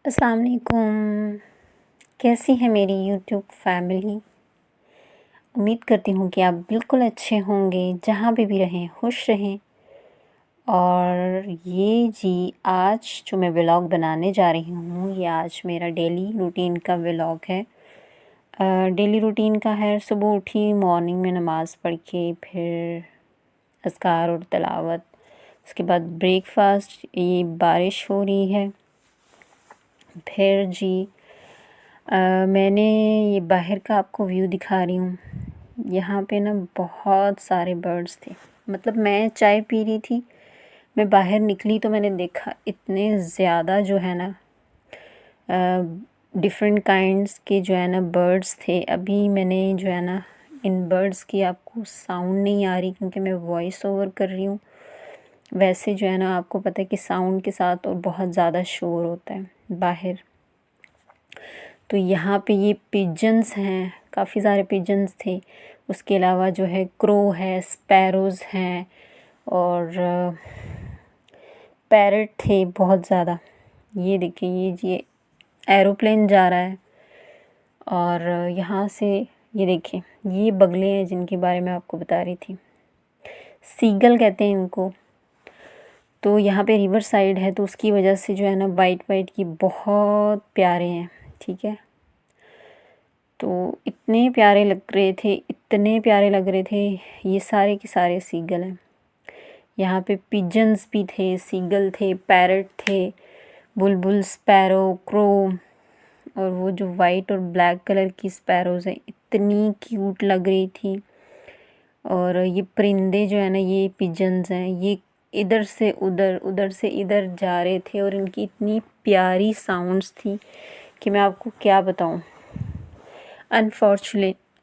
अस्सलाम वालेकुम। कैसी है मेरी यूट्यूब फैमिली। उम्मीद करती हूँ कि आप बिल्कुल अच्छे होंगे, जहाँ पे भी रहें खुश रहें। और ये जी आज जो मैं व्लॉग बनाने जा रही हूँ, ये आज मेरा डेली रूटीन का व्लॉग है। डेली रूटीन का है, सुबह उठी, मॉर्निंग में नमाज़ पढ़ के फिर अज़कार और तिलावत, उसके बाद ब्रेकफ़ास्ट। ये बारिश हो रही है। फिर जी मैंने ये बाहर का आपको व्यू दिखा रही हूँ। यहाँ पे ना बहुत सारे बर्ड्स थे। मतलब मैं चाय पी रही थी, मैं बाहर निकली तो मैंने देखा इतने ज़्यादा जो है ना डिफरेंट काइंड्स के जो है ना बर्ड्स थे। अभी मैंने जो है ना इन बर्ड्स की आपको साउंड नहीं आ रही क्योंकि मैं वॉइस ओवर कर रही हूँ। वैसे जो है ना आपको पता है कि साउंड के साथ और बहुत ज़्यादा शोर होता है बाहर। तो यहाँ पे ये पिजन्स हैं, काफ़ी सारे पिजन्स थे। उसके अलावा जो है क्रो है, स्पैरोज़ हैं और पैरट थे बहुत ज़्यादा। ये देखिए ये एरोप्लेन जा रहा है। और यहाँ से ये देखिए ये बगले हैं जिनके बारे में आपको बता रही थी, सीगल कहते हैं इनको। तो यहाँ पे रिवर साइड है तो उसकी वजह से जो है ना वाइट वाइट की बहुत प्यारे हैं, ठीक है। तो इतने प्यारे लग रहे थे, इतने प्यारे लग रहे थे। ये सारे के सारे सीगल हैं। यहाँ पे पिजन्स भी थे, सीगल थे, पैरट थे, बुलबुल, स्पैरो, क्रो और वो जो वाइट और ब्लैक कलर की स्पैरोज़ हैं, इतनी क्यूट लग रही थी। और ये परिंदे जो है ना, ये पिजन्स हैं, ये इधर से उधर, उधर से इधर जा रहे थे और इनकी इतनी प्यारी साउंड्स थी कि मैं आपको क्या बताऊँ।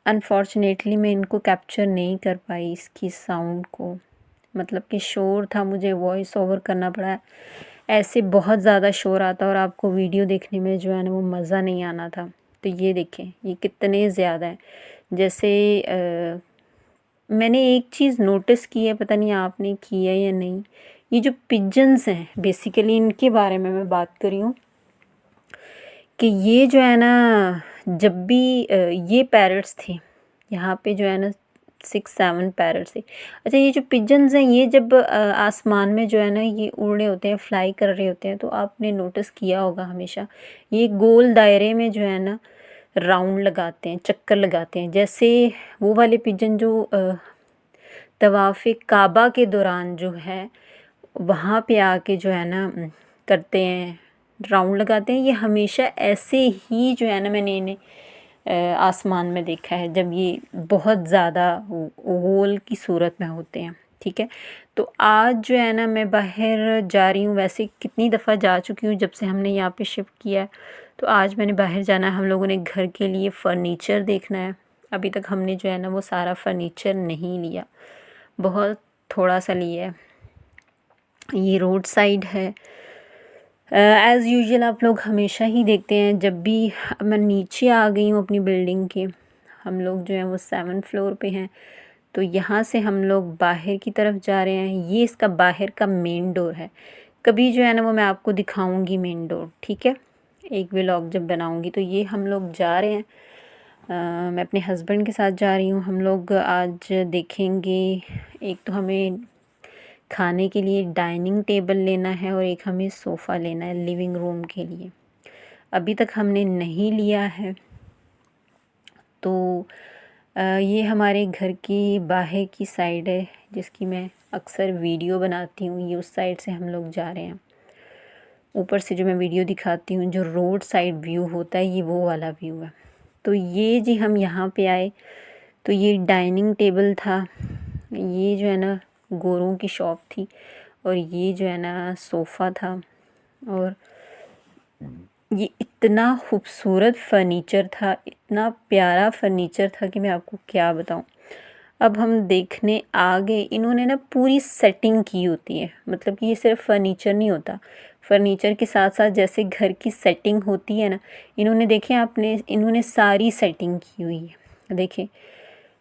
अनफॉर्चुनेटली मैं इनको कैप्चर नहीं कर पाई, इसकी साउंड को। मतलब कि शोर था, मुझे वॉइस ओवर करना पड़ा। ऐसे बहुत ज़्यादा शोर आता और आपको वीडियो देखने में जो है ना वो मज़ा नहीं आना था। तो ये देखें ये कितने ज़्यादा हैं। जैसे मैंने एक चीज़ नोटिस की है, पता नहीं आपने की है या नहीं। ये जो पिजन्स हैं बेसिकली इनके बारे में मैं बात कर रही हूँ कि ये जो है ना जब भी ये पैरट्स थे यहाँ पे जो है ना 6-7 पैरट्स थे। अच्छा ये जो पिजन्स हैं ये जब आसमान में जो है ना ये उड़ रहे होते हैं, फ्लाई कर रहे होते हैं, तो आपने नोटिस किया होगा हमेशा ये गोल दायरे में जो है ना राउंड लगाते हैं, चक्कर लगाते हैं। जैसे वो वाले पिजन जो तवाफ़े काबा के दौरान जो है वहाँ पे आके जो है ना करते हैं, राउंड लगाते हैं। ये हमेशा ऐसे ही जो है ना मैंने इन्हें आसमान में देखा है जब ये बहुत ज़्यादा गोल की सूरत में होते हैं, ठीक है। तो आज जो है ना मैं बाहर जा रही हूँ, वैसे कितनी दफ़ा जा चुकी हूँ जब से हमने यहाँ पे शिफ्ट किया है। तो आज मैंने बाहर जाना है, हम लोगों ने घर के लिए फ़र्नीचर देखना है। अभी तक हमने जो है ना वो सारा फ़र्नीचर नहीं लिया, बहुत थोड़ा सा लिया है। ये रोड साइड है। एज़ यूजुअल आप लोग हमेशा ही देखते हैं जब भी। अब मैं नीचे आ गई हूँ अपनी बिल्डिंग के, हम लोग जो हैं वो 7th फ्लोर पे हैं। तो यहाँ से हम लोग बाहर की तरफ जा रहे हैं। ये इसका बाहर का मेन डोर है। कभी जो है ना वो मैं आपको दिखाऊंगी मेन डोर, ठीक है, एक व्लॉग जब बनाऊंगी। तो ये हम लोग जा रहे हैं, मैं अपने हस्बैंड के साथ जा रही हूँ। हम लोग आज देखेंगे, एक तो हमें खाने के लिए डाइनिंग टेबल लेना है और एक हमें सोफ़ा लेना है लिविंग रूम के लिए। अभी तक हमने नहीं लिया है। तो ये हमारे घर की बाहर की साइड है जिसकी मैं अक्सर वीडियो बनाती हूँ। ये उस साइड से हम लोग जा रहे हैं। ऊपर से जो मैं वीडियो दिखाती हूँ जो रोड साइड व्यू होता है ये वो वाला व्यू है। तो ये जी हम यहाँ पे आए तो ये डाइनिंग टेबल था। ये जो है ना गोरों की शॉप थी और ये जो है ना सोफ़ा था। और ये इतना खूबसूरत फ़र्नीचर था, इतना प्यारा फ़र्नीचर था कि मैं आपको क्या बताऊँ। अब हम देखने आ गए, इन्होंने ना पूरी सेटिंग की होती है। मतलब कि ये सिर्फ फ़र्नीचर नहीं होता, फ़र्नीचर के साथ साथ जैसे घर की सेटिंग होती है ना, इन्होंने देखें आपने, इन्होंने सारी सेटिंग की हुई है। देखें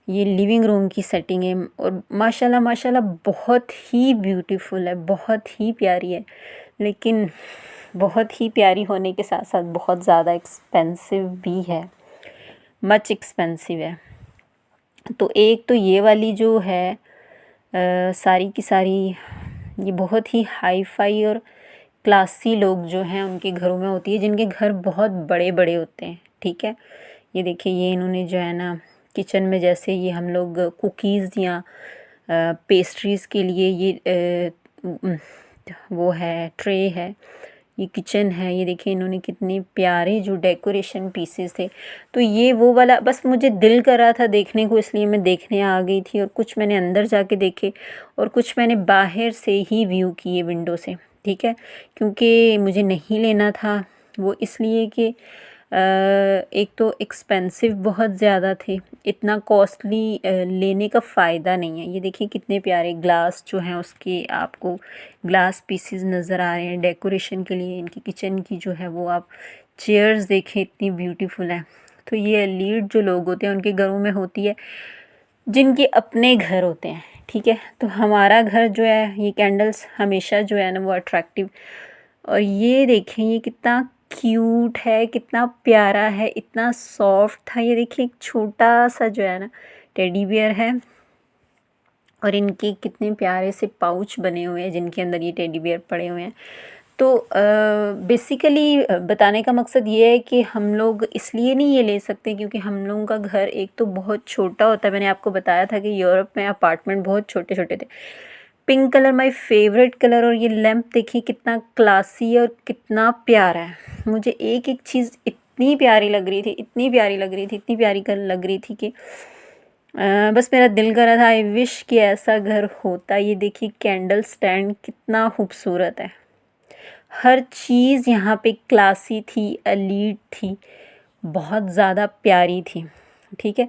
ये लिविंग रूम की सेटिंग है और माशाल्लाह माशाल्लाह बहुत ही ब्यूटीफुल है, बहुत ही प्यारी है। लेकिन बहुत ही प्यारी होने के साथ साथ बहुत ज़्यादा एक्सपेंसिव भी है, मच एक्सपेंसिव है। तो एक तो ये वाली जो है सारी की सारी ये बहुत ही हाई फाई और क्लासी लोग जो हैं उनके घरों में होती है, जिनके घर बहुत बड़े बड़े होते हैं, ठीक है। ये देखिए, ये इन्होंने जो है ना किचन में, जैसे ये हम लोग कुकीज़ या पेस्ट्रीज़ के लिए ये वो है, ट्रे है, ये किचन है। ये देखिए इन्होंने कितने प्यारे जो डेकोरेशन पीसेस थे। तो ये वो वाला, बस मुझे दिल कर रहा था देखने को, इसलिए मैं देखने आ गई थी। और कुछ मैंने अंदर जाके देखे और कुछ मैंने बाहर से ही व्यू किए विंडो से, ठीक है। क्योंकि मुझे नहीं लेना था वो, इसलिए कि एक तो एक्सपेंसिव बहुत ज़्यादा थे, इतना कॉस्टली लेने का फ़ायदा नहीं है। ये देखिए कितने प्यारे ग्लास जो हैं उसके आपको ग्लास पीसेस नज़र आ रहे हैं डेकोरेशन के लिए। इनकी किचन की जो है वो आप चेयर्स देखें, इतनी ब्यूटीफुल हैं। तो ये एलीट जो लोग होते हैं उनके घरों में होती है, जिनके अपने घर होते हैं, ठीक है। तो हमारा घर जो है, ये कैंडल्स हमेशा जो है ना वो अट्रैक्टिव। और ये देखें ये कितना क्यूट है, कितना प्यारा है, इतना सॉफ्ट था। ये देखिए एक छोटा सा जो है ना टेडी बियर है और इनके कितने प्यारे से पाउच बने हुए हैं जिनके अंदर ये टेडी बियर पड़े हुए हैं। तो बेसिकली बताने का मकसद ये है कि हम लोग इसलिए नहीं ये ले सकते क्योंकि हम लोगों का घर एक तो बहुत छोटा होता है। मैंने आपको बताया था कि यूरोप में अपार्टमेंट बहुत छोटे छोटे थे। Pink colour my favourite colour. और ये लैंप देखिए कितना क्लासी और कितना प्यारा है। मुझे एक एक चीज़ इतनी प्यारी लग रही थी, इतनी प्यारी लग रही थी, इतनी प्यारी लग रही थी कि बस मेरा दिल कर रहा था आई विश कि ऐसा घर होता। ये देखिए कैंडल स्टैंड कितना खूबसूरत है, हर चीज़ यहाँ पे क्लासी थी, एलीट थी, बहुत ज़्यादा प्यारी थी, ठीक है।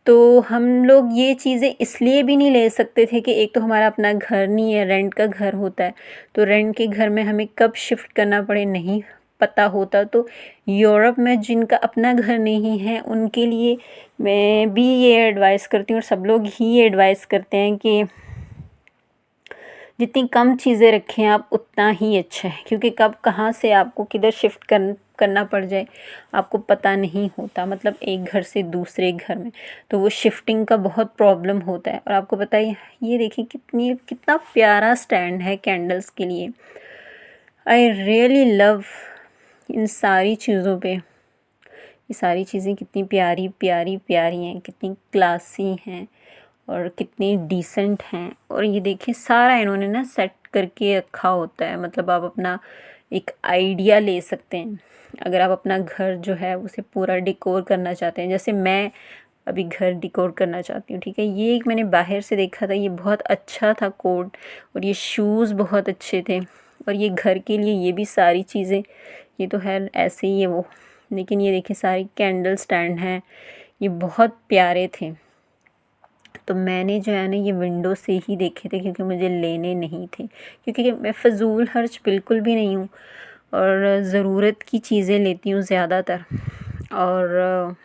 तो हम लोग ये चीज़ें इसलिए भी नहीं ले सकते थे कि एक तो हमारा अपना घर नहीं है, रेंट का घर होता है। तो रेंट के घर में हमें कब शिफ्ट करना पड़े नहीं पता होता। तो यूरोप में जिनका अपना घर नहीं है उनके लिए मैं भी ये एडवाइस करती हूँ और सब लोग ही एडवाइस करते हैं कि जितनी कम चीज़ें रखें आप उतना ही अच्छा है, क्योंकि कब कहाँ से आपको किधर शिफ्ट करना पड़ जाए आपको पता नहीं होता। मतलब एक घर से दूसरे घर में, तो वो शिफ्टिंग का बहुत प्रॉब्लम होता है। और आपको पता है ये देखिए कितना प्यारा स्टैंड है कैंडल्स के लिए। आई रियली लव इन सारी चीज़ों पे। ये सारी चीज़ें कितनी प्यारी प्यारी प्यारी हैं, कितनी क्लासी हैं और कितनी डिसेंट हैं। और ये देखिए सारा इन्होंने ना सेट करके रखा होता है। मतलब आप अपना एक आइडिया ले सकते हैं अगर आप अपना घर जो है उसे पूरा डिकोर करना चाहते हैं। जैसे मैं अभी घर डिकोर करना चाहती हूँ, ठीक है। ये एक मैंने बाहर से देखा था, ये बहुत अच्छा था कोट, और ये शूज़ बहुत अच्छे थे। और ये घर के लिए ये भी सारी चीज़ें, ये तो है ऐसे ही है वो, लेकिन ये देखिए सारी कैंडल स्टैंड हैं, ये बहुत प्यारे थे। तो मैंने जो है ना ये विंडो से ही देखे थे क्योंकि मुझे लेने नहीं थे, क्योंकि मैं फ़जूल खर्च बिल्कुल भी नहीं हूँ और ज़रूरत की चीज़ें लेती हूँ ज़्यादातर। और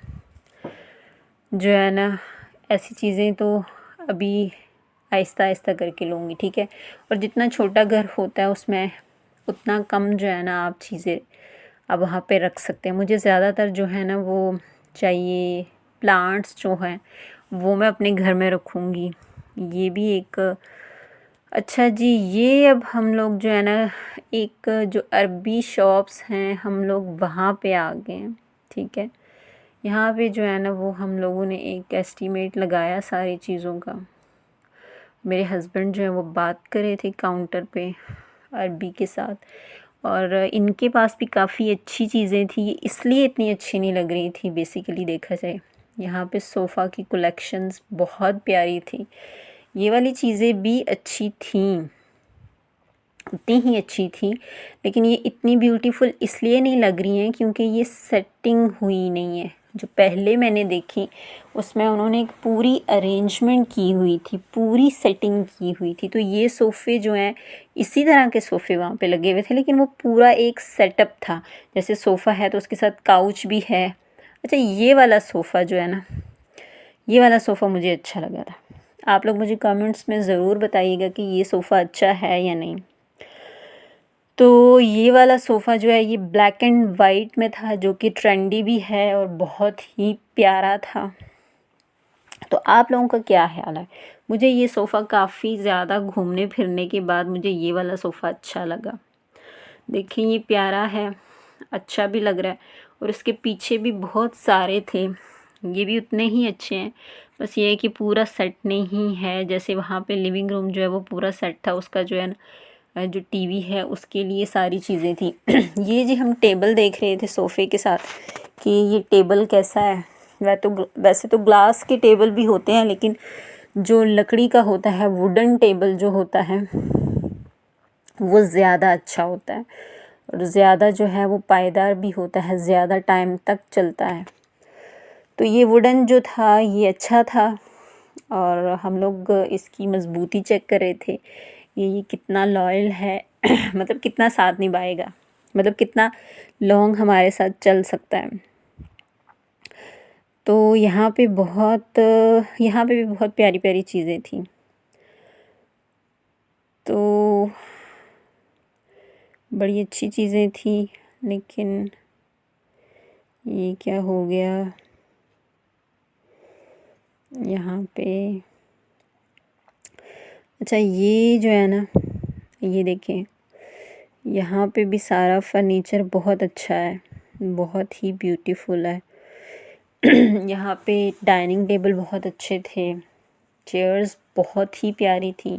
जो है ना ऐसी चीज़ें तो अभी आहिस्ता आहिस्ता करके लूँगी, ठीक है। और जितना छोटा घर होता है उसमें उतना कम जो है ना आप चीज़ें आप वहाँ पे रख सकते हैं। मुझे ज़्यादातर जो है ना वो चाहिए, प्लांट्स जो हैं वो मैं अपने घर में रखूँगी। ये भी एक अच्छा जी। ये अब हम लोग जो है ना एक जो अरबी शॉप्स हैं हम लोग वहाँ पे आ गए हैं, ठीक है। यहाँ पे जो है ना वो हम लोगों ने एक एस्टीमेट लगाया सारी चीज़ों का। मेरे हस्बैंड जो है वो बात कर रहे थे काउंटर पे अरबी के साथ, और इनके पास भी काफ़ी अच्छी चीज़ें थी, इसलिए इतनी अच्छी नहीं लग रही थी बेसिकली देखा जाए। यहाँ पे सोफ़ा की कलेक्शंस बहुत प्यारी थी, ये वाली चीज़ें भी अच्छी थीं, उतनी ही अच्छी थी, लेकिन ये इतनी ब्यूटीफुल इसलिए नहीं लग रही हैं क्योंकि ये सेटिंग हुई नहीं है। जो पहले मैंने देखी उसमें उन्होंने एक पूरी अरेंजमेंट की हुई थी, पूरी सेटिंग की हुई थी। तो ये सोफ़े जो हैं इसी तरह के सोफ़े वहाँ पे लगे हुए थे, लेकिन वो पूरा एक सेटअप था। जैसे सोफ़ा है तो उसके साथ काउच भी है। अच्छा, ये वाला सोफ़ा जो है ना, ये वाला सोफ़ा मुझे अच्छा लगा था। आप लोग मुझे कमेंट्स में ज़रूर बताइएगा कि ये सोफ़ा अच्छा है या नहीं। तो ये वाला सोफ़ा जो है ये ब्लैक एंड वाइट में था, जो कि ट्रेंडी भी है और बहुत ही प्यारा था। तो आप लोगों का क्या ख़्याल है? मुझे ये सोफ़ा काफ़ी ज़्यादा घूमने फिरने के बाद मुझे ये वाला सोफ़ा अच्छा लगा। देखिए ये प्यारा है, अच्छा भी लग रहा है और इसके पीछे भी बहुत सारे थे, ये भी उतने ही अच्छे हैं। बस ये है कि पूरा सेट नहीं है, जैसे वहाँ पे लिविंग रूम जो है वो पूरा सेट था, उसका जो है ना जो टीवी है उसके लिए सारी चीज़ें थी। ये जी हम टेबल देख रहे थे सोफ़े के साथ कि ये टेबल कैसा है। वैसे तो ग्लास के टेबल भी होते हैं, लेकिन जो लकड़ी का होता है वुडन टेबल जो होता है वो ज़्यादा अच्छा होता है और ज़्यादा जो है वो पायदार भी होता है, ज़्यादा टाइम तक चलता है। तो ये वुडन जो था ये अच्छा था और हम लोग इसकी मज़बूती चेक कर रहे थे, ये कितना लॉयल है। मतलब कितना साथ निभाएगा, मतलब कितना लॉन्ग हमारे साथ चल सकता है। तो यहाँ पे भी बहुत प्यारी प्यारी चीज़ें थी। तो बड़ी अच्छी चीज़ें थी, लेकिन ये क्या हो गया यहाँ पे। अच्छा ये जो है ना, ये देखें, यहाँ पे भी सारा फर्नीचर बहुत अच्छा है, बहुत ही ब्यूटीफुल है। यहाँ पे डाइनिंग टेबल बहुत अच्छे थे, चेयर्स बहुत ही प्यारी थी,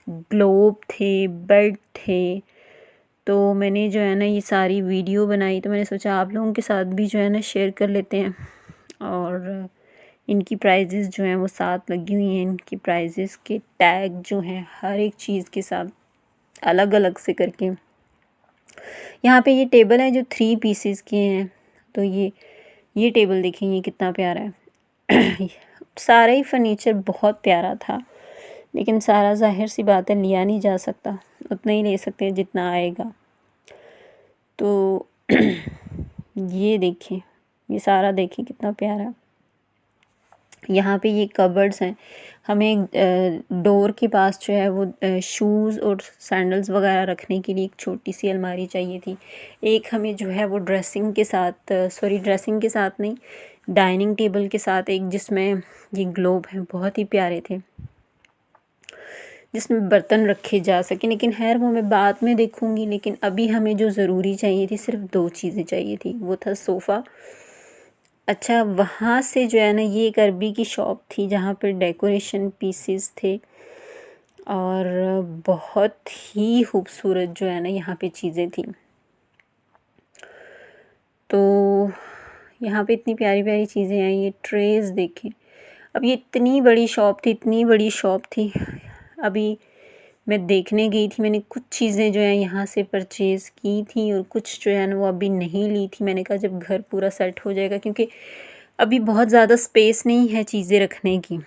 ग्लोब थे, बेड थे। तो मैंने जो है ना ये सारी वीडियो बनाई, तो मैंने सोचा आप लोगों के साथ भी जो है ना शेयर कर लेते हैं। और इनकी प्राइजेज़ जो हैं वो साथ लगी हुई हैं, इनकी प्राइजेज़ के टैग जो हैं हर एक चीज़ के साथ अलग अलग से करके। यहाँ पे ये टेबल है जो 3 पीसेस के हैं। तो ये टेबल देखें, ये कितना प्यारा है। सारा ही फर्नीचर बहुत प्यारा था, लेकिन सारा ज़ाहिर सी बात है लिया नहीं जा सकता, उतना ही ले सकते हैं जितना आएगा। तो ये देखें, ये सारा देखें कितना प्यारा है। यहाँ पे ये कबर्ड्स हैं, हमें डोर के पास जो है वो शूज़ और सैंडल्स वगैरह रखने के लिए एक छोटी सी अलमारी चाहिए थी। एक हमें जो है वो ड्रेसिंग के साथ नहीं, डाइनिंग टेबल के साथ एक, जिसमें ये ग्लोब हैं बहुत ही प्यारे थे, जिसमें बर्तन रखे जा सकें। लेकिन खैर वो मैं बाद में देखूँगी, लेकिन अभी हमें जो ज़रूरी चाहिए थी, सिर्फ 2 चीज़ें चाहिए थी, वो था सोफ़ा। अच्छा वहाँ से जो है ना ये एक अरबी की शॉप थी जहाँ पर डेकोरेशन पीसेस थे और बहुत ही खूबसूरत जो है ना यहाँ पे चीज़ें थी। तो यहाँ पे इतनी प्यारी प्यारी चीज़ें हैं, ये ट्रेज़ देखें। अब ये इतनी बड़ी शॉप थी, अभी मैं देखने गई थी, मैंने कुछ चीज़ें जो हैं यहाँ से परचेज़ की थी और कुछ जो है ना वो अभी नहीं ली थी। मैंने कहा जब घर पूरा सेट हो जाएगा, क्योंकि अभी बहुत ज़्यादा स्पेस नहीं है चीज़ें रखने की,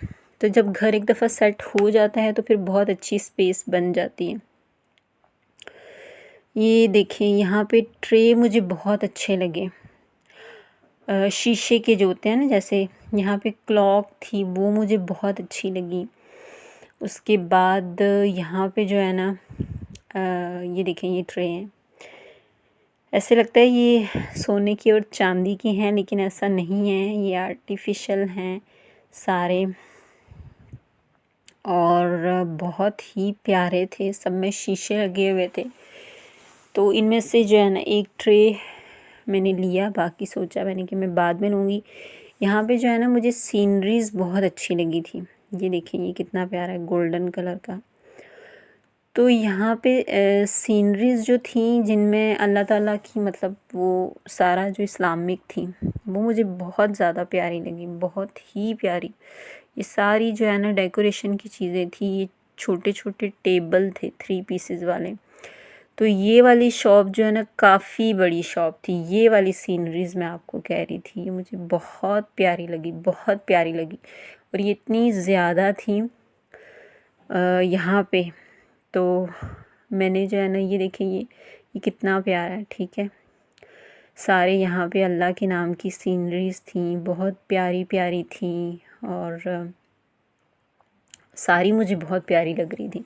तो जब घर एक दफ़ा सेट हो जाता है तो फिर बहुत अच्छी स्पेस बन जाती है। ये देखें यहाँ पे ट्रे मुझे बहुत अच्छे लगे, शीशे के जो होते हैं ना, जैसे यहाँ पे क्लॉक थी वो मुझे बहुत अच्छी लगी। उसके बाद यहाँ पे जो है ना ये देखें, ये ट्रे हैं, ऐसे लगता है ये सोने की और चांदी की हैं, लेकिन ऐसा नहीं है, ये आर्टिफिशियल हैं सारे और बहुत ही प्यारे थे, सब में शीशे लगे हुए थे। तो इनमें से जो है ना एक ट्रे मैंने लिया, बाकी सोचा मैंने कि मैं बाद में लूँगी। यहाँ पे जो है ना मुझे सीनरीज़ बहुत अच्छी लगी थी, ये देखिए ये कितना प्यारा है, गोल्डन कलर का। तो यहाँ पे सीनरीज़ जो थी जिनमें अल्लाह ताला की, मतलब वो सारा जो इस्लामिक थी, वो मुझे बहुत ज़्यादा प्यारी लगी, बहुत ही प्यारी। ये सारी जो है ना डेकोरेशन की चीज़ें थी, ये छोटे छोटे टेबल थे 3 पीसेस वाले। तो ये वाली शॉप जो है ना काफ़ी बड़ी शॉप थी, ये वाली सीनरीज़ मैं आपको कह रही थी, ये मुझे बहुत प्यारी लगी, बहुत प्यारी लगी। और ये इतनी ज़्यादा थी यहाँ पे। तो मैंने जो है ना ये देखें, ये कितना प्यारा है, ठीक है। सारे यहाँ पे अल्लाह के नाम की सीनरीज़ थी, बहुत प्यारी प्यारी थी और सारी मुझे बहुत प्यारी लग रही थी।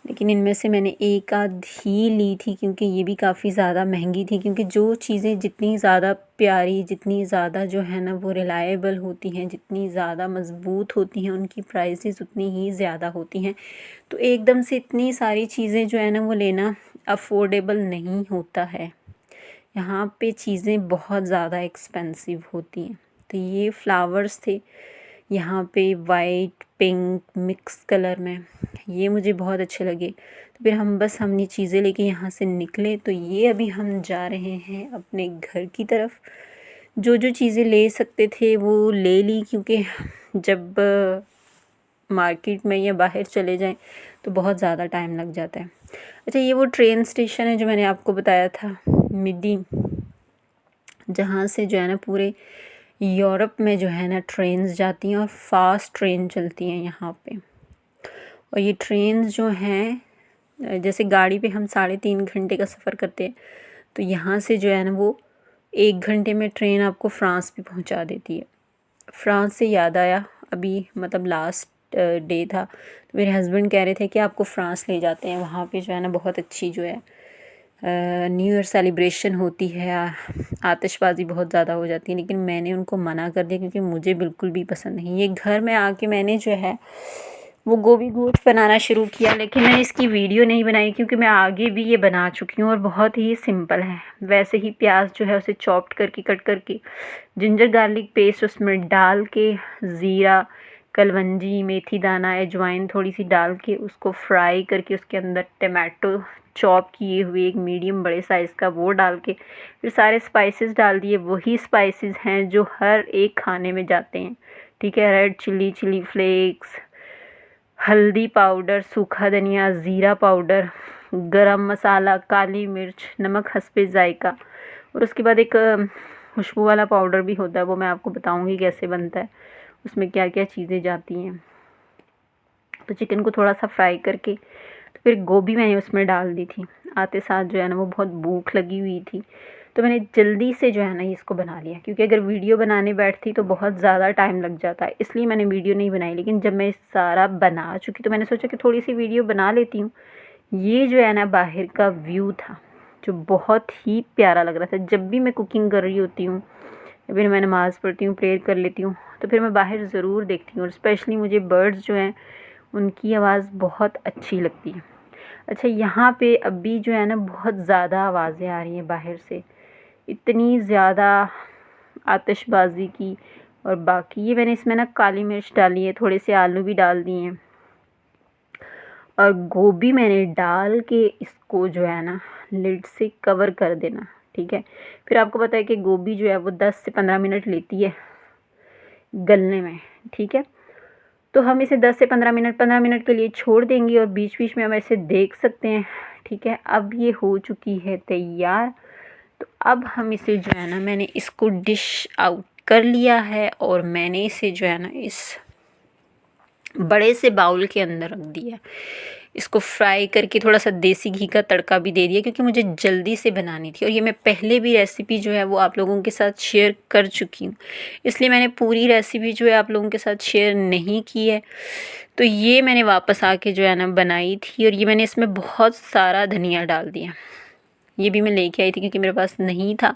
लेकिन इनमें से मैंने एक आध ही ली थी क्योंकि ये भी काफ़ी ज़्यादा महंगी थी। क्योंकि जो चीज़ें जितनी ज़्यादा प्यारी, जितनी ज़्यादा जो है ना वो रिलायबल होती हैं, जितनी ज़्यादा मज़बूत होती हैं, उनकी प्राइसेस उतनी ही ज़्यादा होती हैं। तो एकदम से इतनी सारी चीज़ें जो है ना वो लेना अफोर्डेबल नहीं होता है। यहाँ पे चीज़ें बहुत ज़्यादा एक्सपेंसिव होती हैं। तो ये फ्लावर्स थे यहाँ पे वाइट पिंक मिक्स कलर में, ये मुझे बहुत अच्छे लगे। तो फिर हमने चीज़ें लेके यहाँ से निकले। तो ये अभी हम जा रहे हैं अपने घर की तरफ। जो जो चीज़ें ले सकते थे वो ले ली, क्योंकि जब मार्केट में या बाहर चले जाएं तो बहुत ज़्यादा टाइम लग जाता है। अच्छा, ये वो ट्रेन स्टेशन है जो मैंने आपको बताया था, मिडी, जहाँ से जो है ना पूरे यूरोप में जो है ना ट्रेन्स जाती हैं और फास्ट ट्रेन चलती हैं यहाँ पे। और ये ट्रेन्स जो हैं, जैसे गाड़ी पे हम 3.5 घंटे का सफ़र करते हैं, तो यहाँ से जो है ना वो 1 घंटे में ट्रेन आपको फ्रांस भी पहुँचा देती है। फ्रांस से याद आया, अभी मतलब लास्ट डे था, तो मेरे हस्बैंड कह रहे थे कि आपको फ्रांस ले जाते हैं, वहाँ पे जो है ना बहुत अच्छी जो है न्यू ईयर सेलिब्रेशन होती है, आतिशबाज़ी बहुत ज़्यादा हो जाती है। लेकिन मैंने उनको मना कर दिया क्योंकि मुझे बिल्कुल भी पसंद नहीं। ये घर में आके मैंने जो है वो गोभी गोश्त बनाना शुरू किया, लेकिन मैंने इसकी वीडियो नहीं बनाई क्योंकि मैं आगे भी ये बना चुकी हूँ और बहुत ही सिंपल है। वैसे ही प्याज जो है उसे चॉप्ड करके कट करके जिंजर गार्लिक पेस्ट उसमें डाल के, ज़ीरा, कलवंजी, मेथी दाना, अजवाइन थोड़ी सी डाल के उसको फ्राई करके उसके अंदर टमाटो चॉप किए हुए एक मीडियम बड़े साइज़ का वो डाल के फिर सारे स्पाइसेस डाल दिए। वही स्पाइसेस हैं जो हर एक खाने में जाते हैं, ठीक है। रेड चिली, चिली फ्लेक्स, हल्दी पाउडर, सूखा धनिया, ज़ीरा पाउडर, गरम मसाला, काली मिर्च, नमक हस्बे ज़ायका। और उसके बाद एक खुशबू वाला पाउडर भी होता है, वो मैं आपको बताऊंगी कैसे बनता है, उसमें क्या क्या चीज़ें जाती हैं। तो चिकन को थोड़ा सा फ्राई करके तो फिर गोभी मैंने उसमें डाल दी थी। आते साथ जो है ना वो बहुत भूख लगी हुई थी, तो मैंने जल्दी से जो है ना इसको बना लिया, क्योंकि अगर वीडियो बनाने बैठती तो बहुत ज़्यादा टाइम लग जाता है, इसलिए मैंने वीडियो नहीं बनाई। लेकिन जब मैं सारा बना चुकी तो मैंने सोचा कि थोड़ी सी वीडियो बना लेती हूँ। ये जो है ना बाहर का व्यू था जो बहुत ही प्यारा लग रहा था। जब भी मैं कुकिंग कर रही होती हूँ या फिर मैं नमाज़ पढ़ती हूँ, प्रेयर कर लेती हूँ, तो फिर मैं बाहर ज़रूर देखती हूँ। और स्पेशली मुझे बर्ड्स जो हैं उनकी आवाज़ बहुत अच्छी लगती है। अच्छा, यहाँ पे अभी जो है ना बहुत ज़्यादा आवाज़ें आ रही हैं बाहर से, इतनी ज़्यादा आतिशबाज़ी की। और बाकी ये मैंने इसमें ना काली मिर्च डाली है, थोड़े से आलू भी डाल दिए हैं और गोभी मैंने डाल के इसको जो है ना लिड से कवर कर देना, ठीक है। फिर आपको पता है कि गोभी जो है वो 10 से 15 मिनट लेती है गलने में, ठीक है। तो हम इसे 10 से 15 मिनट के लिए छोड़ देंगे और बीच बीच में हम ऐसे देख सकते हैं, ठीक है। अब ये हो चुकी है तैयार। तो अब हम इसे जो है ना, मैंने इसको डिश आउट कर लिया है और मैंने इसे जो है ना इस बड़े से बाउल के अंदर रख दिया। इसको फ्राई करके थोड़ा सा देसी घी का तड़का भी दे दिया, क्योंकि मुझे जल्दी से बनानी थी। और ये मैं पहले भी रेसिपी जो है वो आप लोगों के साथ शेयर कर चुकी हूँ, इसलिए मैंने पूरी रेसिपी जो है आप लोगों के साथ शेयर नहीं की है। तो ये मैंने वापस आके जो है ना बनाई थी और ये मैंने इसमें बहुत सारा धनिया डाल दिया। ये भी मैं लेके आई थी क्योंकि मेरे पास नहीं था,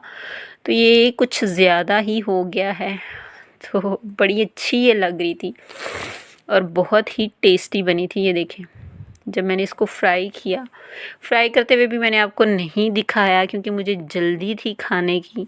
तो ये कुछ ज़्यादा ही हो गया है। तो बड़ी अच्छी ये लग रही थी और बहुत ही टेस्टी बनी थी। ये देखें, जब मैंने इसको फ्राई किया, फ्राई करते हुए भी मैंने आपको नहीं दिखाया क्योंकि मुझे जल्दी थी खाने की।